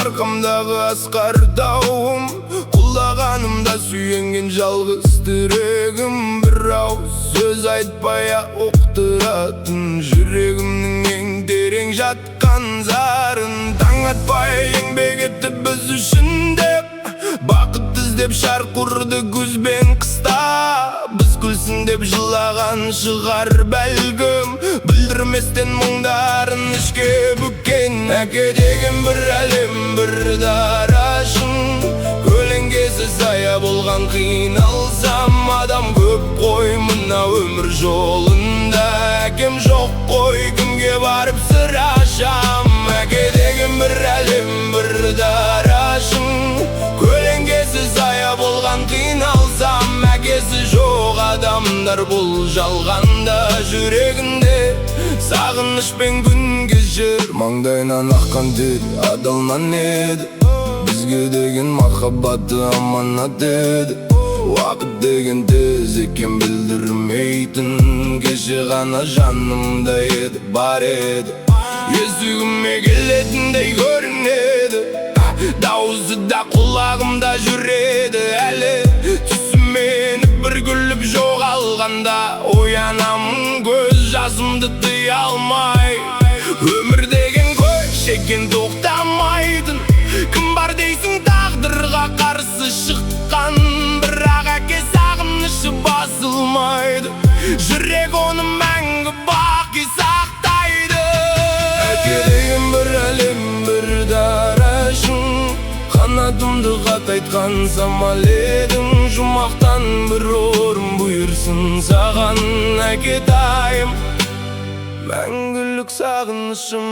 арқамдағы асқар тауым, құлағанымда сүйенген жалғыз тірегім. Бір ауыз сөз айтпай-ақ оқтыратын жүрегімнің ең терең жатқан зарын. Таң атпай еңбек етті біз үшін деп, бақыт іздеп шарқ ұрды күз бен қыста. Біз күлсін деп жылаған шығар бәлкім, білдірместен мұңдарын ішке бүккен. Әке деген бір әлем, бір дарашым, көлеңкесі сая болған қиналсам. Адам көп қой мына өмір жолында, әкем жоқ қой кімге барып сыр ашам. Әке деген бір әлем, бір дарашым, көлеңкесі сая болған қиналсам. Әкесі жоқ адамдар бұл жалғанда, жүрегінде сағыныш пен күн кешір. Маңдайынан аққан тер адалман еді, бізге деген махаббаты аманат еді. Уақыт деген тез екен білдірмейтін, кеше ғана жанымда еді, бар еді. Есігіме келетіндей көрінеді, дауысы да құлағымда жүреді. Әлі түсімен бір күліп жоғалғанда, оянамын көз жасымды тыя алмай. Өмір деген көшекен тоқтамайтын, кім бар дейсің тағдырға қарсы шыққан. Бірақ әке сағынышы басылмайды, жүрек оны мәңгі бақи сақтайды. Әке деген бір әлем, бір дарашым, қанатымды қатайтқан самал едің. Жұмақтан бір орын бұйырсын саған әкетайым, мәңгілік сағынышым.